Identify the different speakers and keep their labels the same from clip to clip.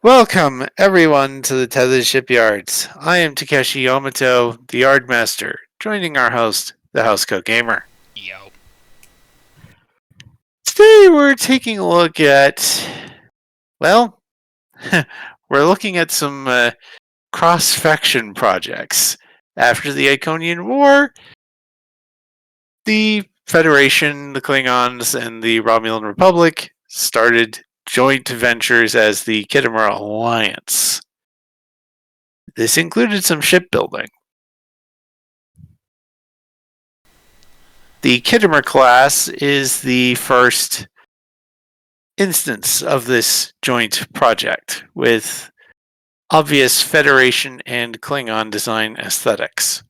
Speaker 1: Welcome, everyone, to the Tethys Shipyards. I am Takeshi Yamato, the Yardmaster, joining our host, the Housecoat Gamer.
Speaker 2: Yo.
Speaker 1: Today we're taking a look at, well, we're looking at some cross-faction projects. After the Iconian War, the Federation, the Klingons, and the Romulan Republic started joint ventures as the Khitomer-Alliance. This included some shipbuilding. The Khitomer-Class is the first instance of this joint project, with obvious Federation and Klingon design aesthetics.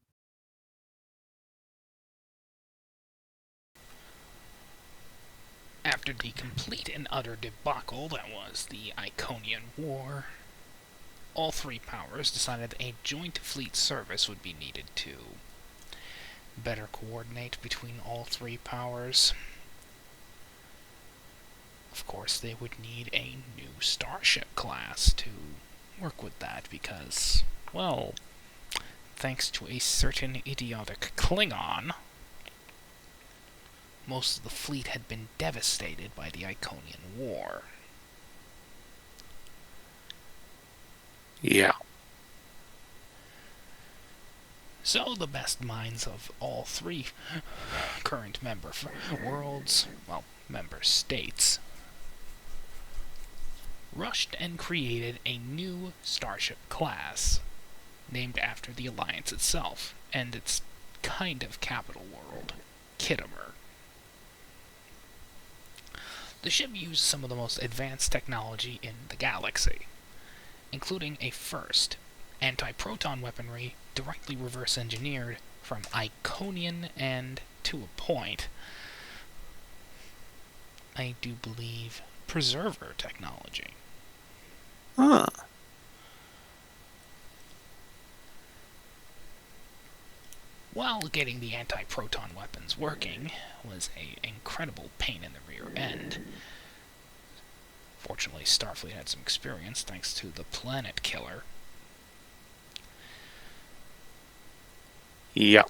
Speaker 2: After the complete and utter debacle that was the Iconian War, all three powers decided a joint fleet service would be needed to better coordinate between all three powers. Of course, they would need a new starship class to work with that because, well, thanks to a certain idiotic Klingon, most of the fleet had been devastated by the Iconian War.
Speaker 1: Yeah.
Speaker 2: So the best minds of all three current member states, rushed and created a new starship class, named after the Alliance itself, and its kind of capital world, Khitomer. The ship used some of the most advanced technology in the galaxy, including a first anti-proton weaponry directly reverse-engineered from Iconian and, to a point, I do believe, preserver technology.
Speaker 1: Huh.
Speaker 2: While getting the anti-proton weapons working was an incredible pain in the rear end. Fortunately, Starfleet had some experience thanks to the Planet Killer.
Speaker 1: Yeah.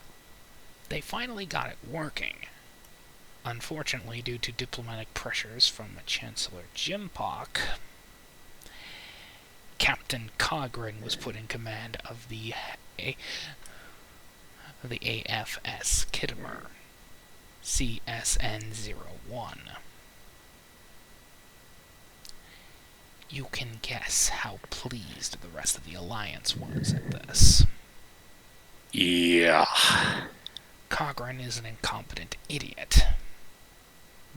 Speaker 2: They finally got it working. Unfortunately, due to diplomatic pressures from Chancellor Jimpock, Captain Cogran was put in command of the AFS Khitomer, CSN-01. You can guess how pleased the rest of the Alliance was at this.
Speaker 1: Yeah.
Speaker 2: Cogran is an incompetent idiot,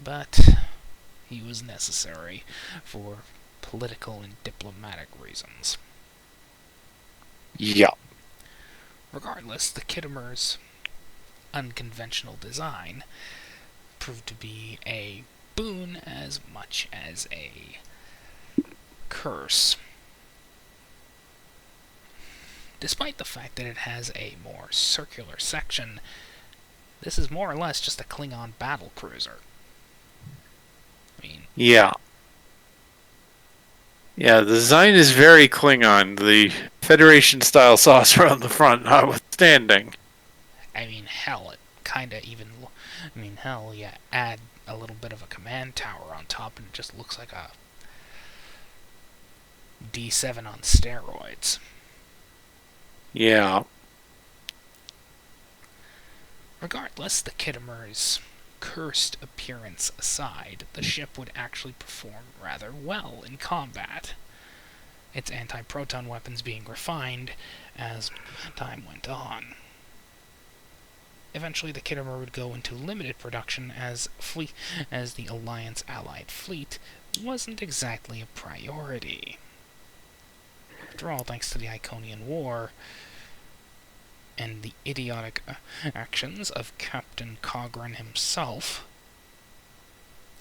Speaker 2: but he was necessary for political and diplomatic reasons.
Speaker 1: Yeah.
Speaker 2: Regardless, the Khitomer's unconventional design proved to be a boon as much as a curse. Despite the fact that it has a more circular section, this is more or less just a Klingon battle cruiser.
Speaker 1: Yeah. Yeah, the design is very Klingon, the Federation-style saucer on the front notwithstanding.
Speaker 2: Hell, it kinda even... you add a little bit of a command tower on top and it just looks like a D7 on steroids.
Speaker 1: Yeah.
Speaker 2: Regardless, the Khitomer's cursed appearance aside, the ship would actually perform rather well in combat, its anti-proton weapons being refined as time went on. Eventually, the Khitomer would go into limited production as the Alliance allied fleet wasn't exactly a priority. After all, thanks to the Iconian War and the idiotic actions of Captain Cogran himself,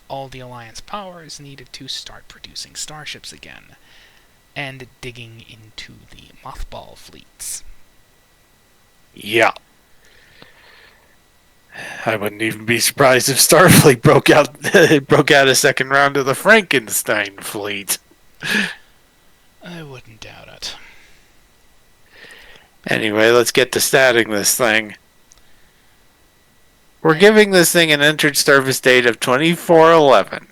Speaker 2: all the Alliance powers needed to start producing starships again, and digging into the mothball fleets.
Speaker 1: Yeah. I wouldn't even be surprised if Starfleet broke out a second round of the Frankenstein fleet.
Speaker 2: I wouldn't doubt it.
Speaker 1: Anyway, let's get to statting this thing. We're giving this thing an entered service date of 24/11.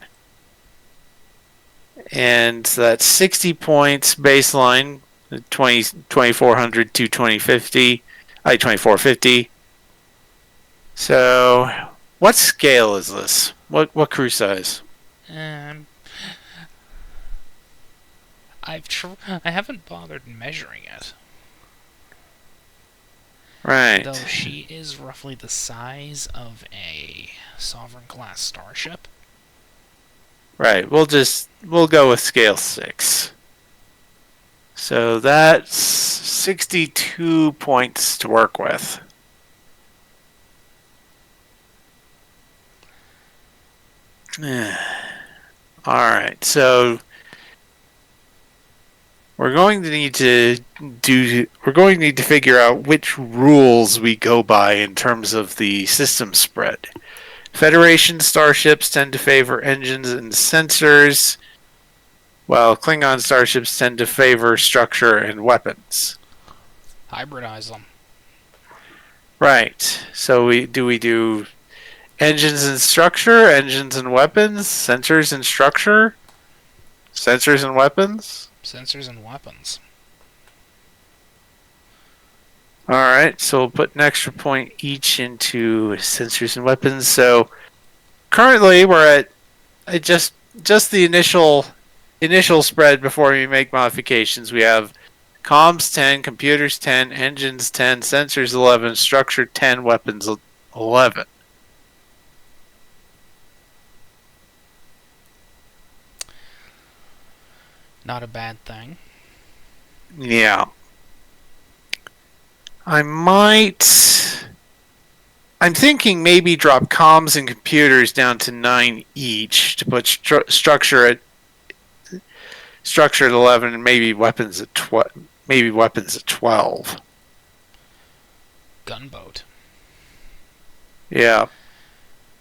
Speaker 1: And that's 60 points baseline, 2400 to 2050, 2450. So, what scale is this? What crew size?
Speaker 2: I haven't bothered measuring it.
Speaker 1: Right.
Speaker 2: Though she is roughly the size of a Sovereign-class starship.
Speaker 1: Right. We'll go with scale 6. So that's 62 points to work with. Alright, so we're going to need to figure out which rules we go by in terms of the system spread. Federation starships tend to favor engines and sensors, while Klingon starships tend to favor structure and weapons.
Speaker 2: Hybridize them.
Speaker 1: Right. So we do engines and structure, engines and weapons, sensors and structure, sensors and weapons?
Speaker 2: Sensors and weapons.
Speaker 1: Alright, so we'll put an extra point each into sensors and weapons. So currently we're at just the initial spread before we make modifications. We have comms 10, computers 10, engines 10, sensors 11, structure 10, weapons 11.
Speaker 2: Not a bad thing.
Speaker 1: Yeah. I'm thinking maybe drop comms and computers down to 9 each to put structure at 11 and maybe weapons at 12.
Speaker 2: Gunboat.
Speaker 1: Yeah.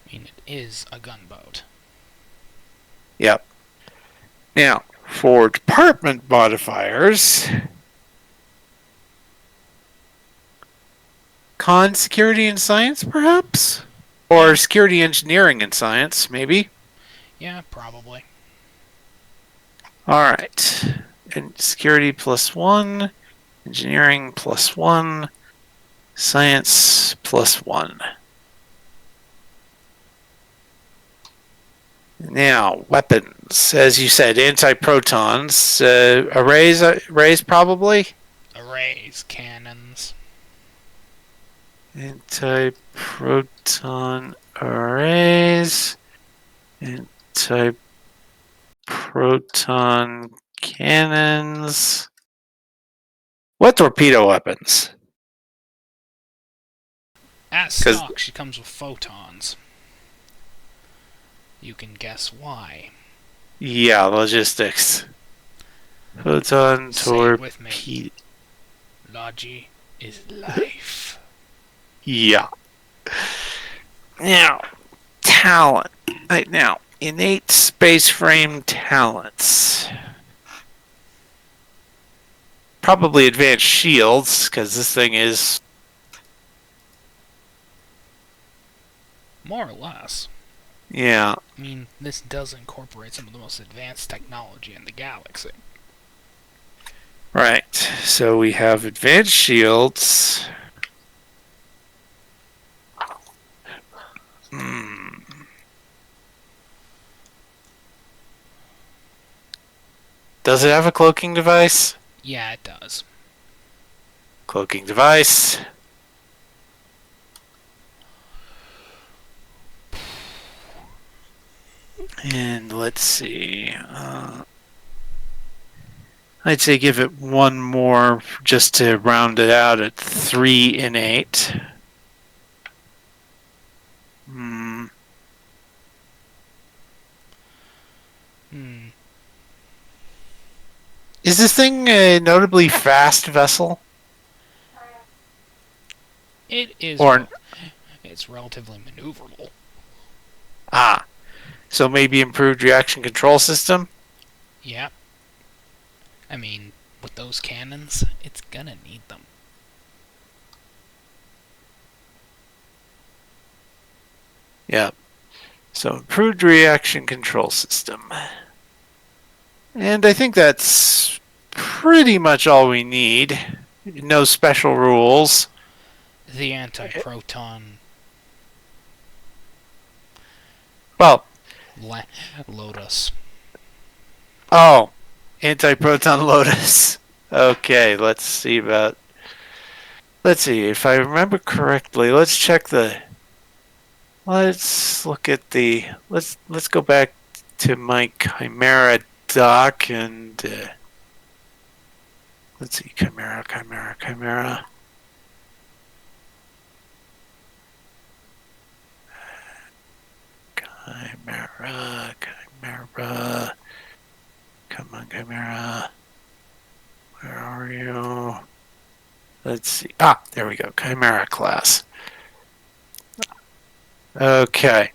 Speaker 2: I mean, it is a gunboat.
Speaker 1: Yep. Now, for department modifiers, con security and science, perhaps? Or security engineering and science, maybe?
Speaker 2: Yeah, probably.
Speaker 1: Alright. And security +1, engineering +1, science +1. Now, weapons. As you said, anti-protons. Arrays probably?
Speaker 2: Arrays, cannons.
Speaker 1: Anti-proton arrays. Anti-proton cannons. What torpedo weapons?
Speaker 2: At stock, she comes with photons. You can guess why.
Speaker 1: Yeah, logistics. Photon
Speaker 2: torpedo. Logi is life.
Speaker 1: Yeah. Now, talent. Right now, innate space frame talents. Probably advanced shields, because this thing is...
Speaker 2: More or less.
Speaker 1: Yeah.
Speaker 2: I mean, this does incorporate some of the most advanced technology in the galaxy.
Speaker 1: Right. So we have advanced shields. Does it have a cloaking device?
Speaker 2: Yeah, it does.
Speaker 1: Cloaking device. And let's see. I'd say give it one more just to round it out at 3 innate. Is this thing a notably fast vessel?
Speaker 2: It is.
Speaker 1: Or
Speaker 2: it's relatively maneuverable.
Speaker 1: So maybe improved reaction control system?
Speaker 2: Yeah. I mean, with those cannons, it's gonna need them.
Speaker 1: Yeah. So improved reaction control system. And I think that's pretty much all we need. No special rules.
Speaker 2: The anti-proton
Speaker 1: Well,
Speaker 2: Lotus.
Speaker 1: oh, anti-proton lotus. Okay, let's see if I remember correctly. Let's look at let's go back to my Chimera doc and let's see, Chimera. Chimera, come on, Chimera, where are you? Let's see, there we go, Khitomer-Class. Okay,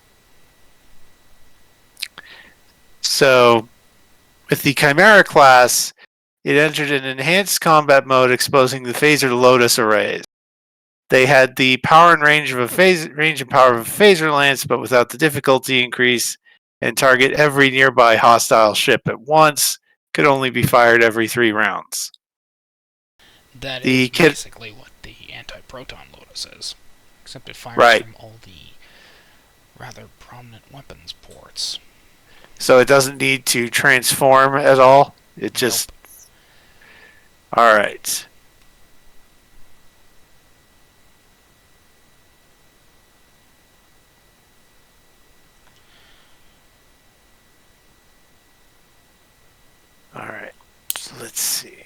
Speaker 1: so with the Khitomer-Class, it entered an enhanced combat mode exposing the phaser Lotus arrays. They had the power and range and power of a phaser lance, but without the difficulty increase, and target every nearby hostile ship at once. Could only be fired every 3 rounds.
Speaker 2: That is basically what the anti-proton Lotus is, except it fires from all the rather prominent weapons ports.
Speaker 1: So it doesn't need to transform at all. It just all right. All right. So let's see.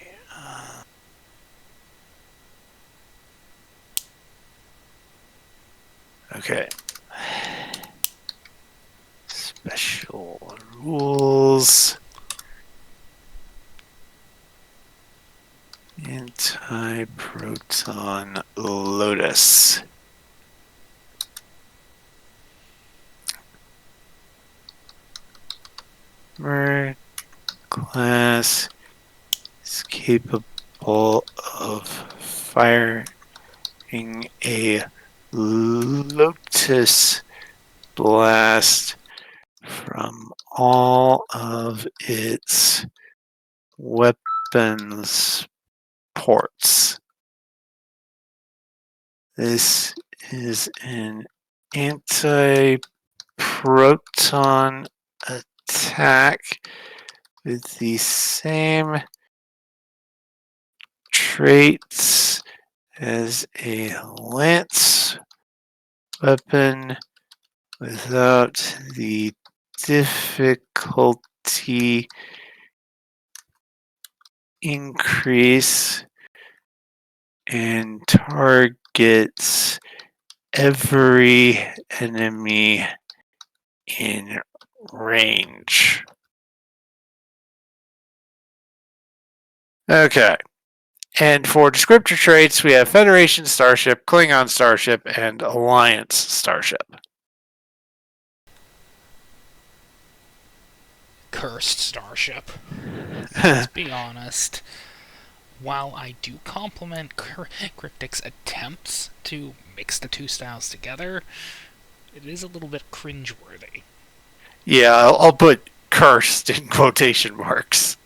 Speaker 1: Okay. Special rules. Anti-proton Lotus. Class is capable of firing a Lotus blast from all of its weapons ports. This is an anti-proton attack with the same traits as a lance weapon without the difficulty increase and targets every enemy in range. Okay. And for descriptor traits, we have Federation Starship, Klingon Starship, and Alliance Starship.
Speaker 2: Cursed Starship. Let's be honest. While I do compliment Cryptic's attempts to mix the two styles together, it is a little bit cringeworthy.
Speaker 1: Yeah, I'll put cursed in quotation marks.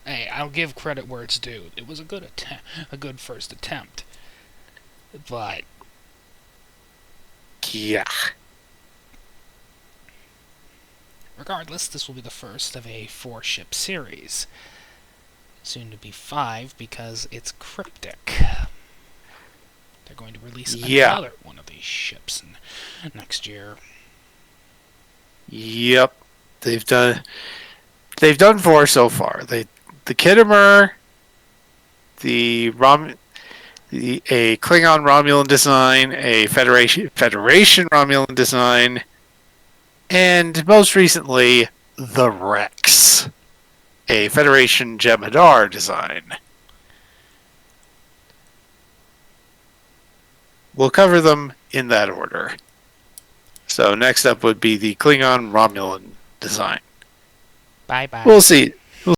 Speaker 2: Hey, I'll give credit where it's due. It was a good first attempt. But
Speaker 1: yeah.
Speaker 2: Regardless, this will be the first of a 4-ship series. Soon to be 5 because it's Cryptic. They're going to release another one of these ships next year.
Speaker 1: Yep. They've done 4 so far. The Khitomer, a Klingon Romulan design, a Federation Romulan design, and most recently, the Rex, a Federation Jem'Hadar design. We'll cover them in that order. So next up would be the Klingon Romulan design.
Speaker 2: Bye bye.
Speaker 1: We'll see.